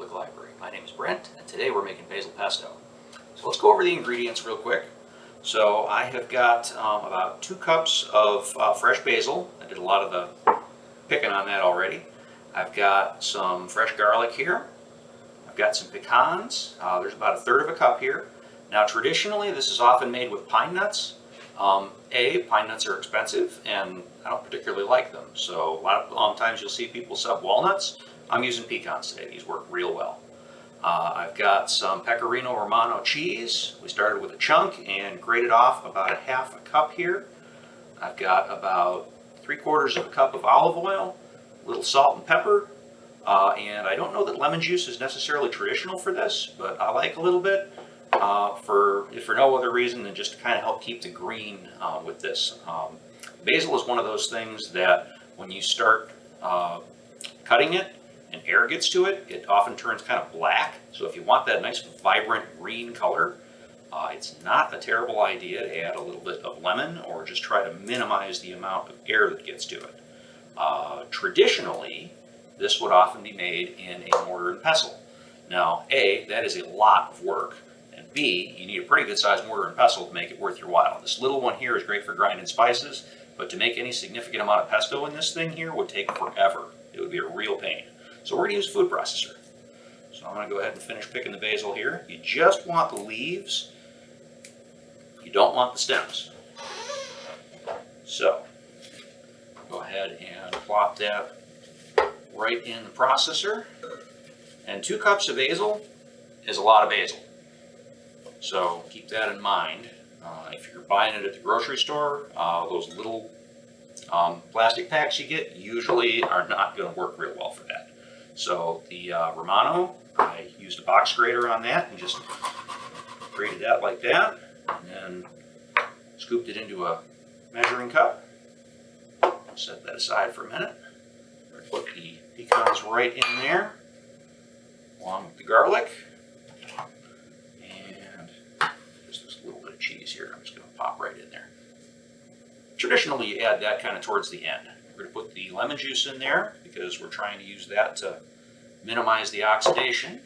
Public Library. My name is Brent, and today we're making basil pesto. So let's go over the ingredients real quick. So I have got about 2 cups of fresh basil. I did a lot of the picking on that already. I've got some fresh garlic here. I've got some pecans. There's about 1/3 of a cup here. Now traditionally this is often made with pine nuts. Pine nuts are expensive and I don't particularly like them. So a lot of times you'll see people sub walnuts. I'm using pecans today. These work real well. I've got some Pecorino Romano cheese. We started with a chunk and grated off about 1/2 cup here. I've got about 3/4 of a cup of olive oil, a little salt and pepper, and I don't know that lemon juice is necessarily traditional for this, but I like a little bit if for no other reason than just to kind of help keep the green with this. Basil is one of those things that when you start cutting it and air gets to it, it often turns kind of black. So if you want that nice vibrant green color, it's not a terrible idea to add a little bit of lemon or just try to minimize the amount of air that gets to it. Traditionally, this would often be made in a mortar and pestle. Now, A, that is a lot of work, and B, you need a pretty good sized mortar and pestle to make it worth your while. This little one here is great for grinding spices, but to make any significant amount of pesto in this thing here would take forever. It would be a real pain. So we're going to use a food processor. So I'm going to go ahead and finish picking the basil here. You just want the leaves. You don't want the stems. So go ahead and plop that right in the processor. And 2 cups of basil is a lot of basil. So keep that in mind. If you're buying it at the grocery store, those little plastic packs you get usually are not going to work real well for that. So the Romano, I used a box grater on that and just grated that like that, and then scooped it into a measuring cup. Set that aside for a minute. Put the pecans right in there, along with the garlic, and just this little bit of cheese here. I'm just going to pop right in there. Traditionally, you add that kind of towards the end. We're going to put the lemon juice in there because we're trying to use that to minimize the oxidation.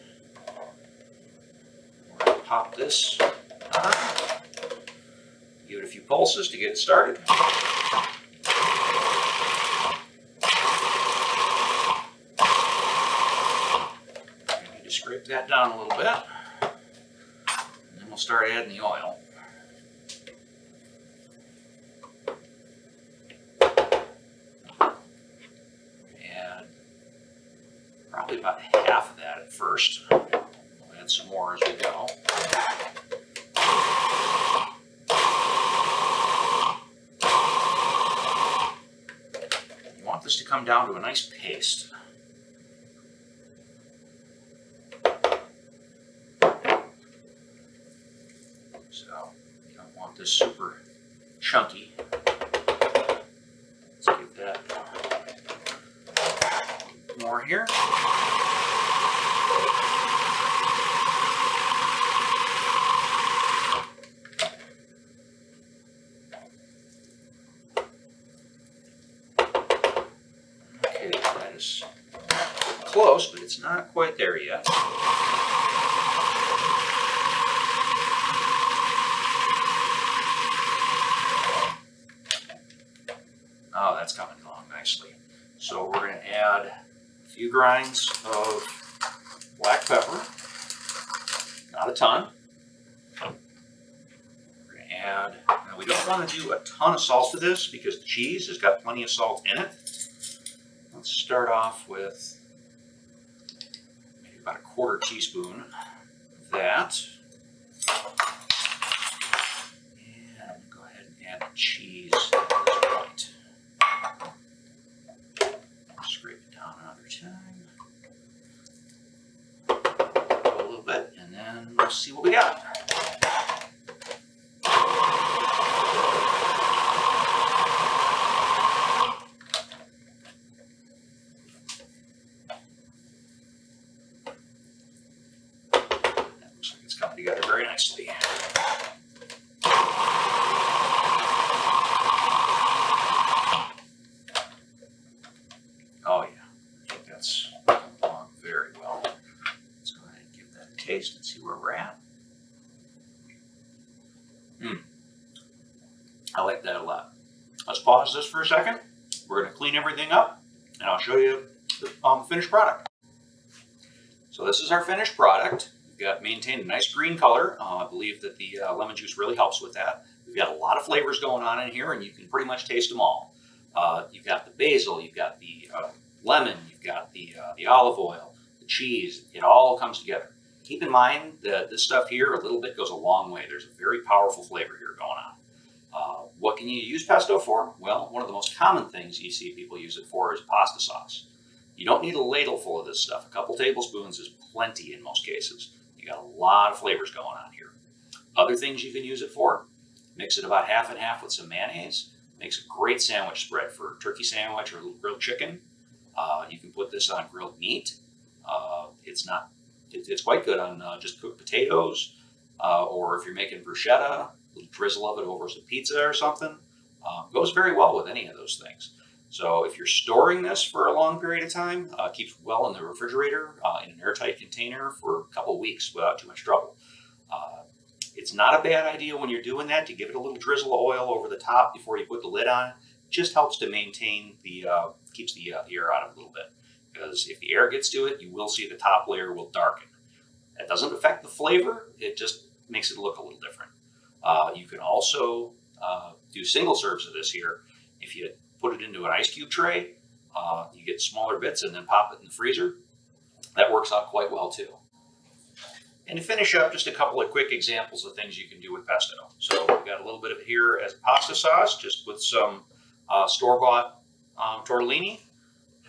We're going to pop this on. Give it a few pulses to get it started. I need to scrape that down a little bit. And then we'll start adding the oil. Probably about 1/2 of that at first. We'll add some more as we go. You want this to come down to a nice paste. So you don't want this super chunky. Let's give that more here. Okay, that is close, but it's not quite there yet. Oh, that's coming along nicely. So we're going to add a few grinds of black pepper, not a ton. We're going to add, now we don't want to do a ton of salt to this because the cheese has got plenty of salt in it. Let's start off with maybe about 1/4 teaspoon of that. And I'm going to go ahead and add the cheese at this point. Scrape it down another time. A little bit, and then we'll see what we got. That looks like it's coming together very nicely. Oh yeah, I think that's going along very well. taste and see where we're at. I like that a lot. Let's pause this for a second. We're going to clean everything up, and I'll show you the finished product. So this is our finished product. We've got maintained a nice green color. I believe that the lemon juice really helps with that. We've got a lot of flavors going on in here, and you can pretty much taste them all. You've got the basil, you've got the lemon, you've got the olive oil, the cheese. It all comes together. Keep in mind that this stuff here, a little bit goes a long way. There's a very powerful flavor here going on. What can you use pesto for? Well, one of the most common things you see people use it for is pasta sauce. You don't need a ladle full of this stuff. A couple tablespoons is plenty in most cases. You got a lot of flavors going on here. Other things you can use it for, mix it about half and half with some mayonnaise. Makes a great sandwich spread for turkey sandwich or grilled chicken. You can put this on grilled meat. It's quite good on just cooked potatoes, or if you're making bruschetta, a little drizzle of it over some pizza or something. Goes very well with any of those things. So if you're storing this for a long period of time, keeps well in the refrigerator in an airtight container for a couple of weeks without too much trouble. It's not a bad idea when you're doing that to give it a little drizzle of oil over the top before you put the lid on. It just helps to maintain keeps the air out of it a little bit. Because if the air gets to it, you will see the top layer will darken. That doesn't affect the flavor, it just makes it look a little different. You can also do single serves of this here. If you put it into an ice cube tray, you get smaller bits and then pop it in the freezer. That works out quite well too. And to finish up, just a couple of quick examples of things you can do with pesto. So we've got a little bit of it here as pasta sauce, just with some store-bought tortellini.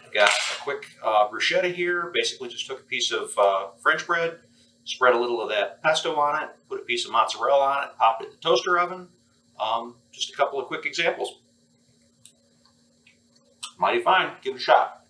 I've got a quick bruschetta here. Basically just took a piece of French bread, spread a little of that pesto on it, put a piece of mozzarella on it, popped it in the toaster oven. Just a couple of quick examples. Mighty fine. Give it a shot.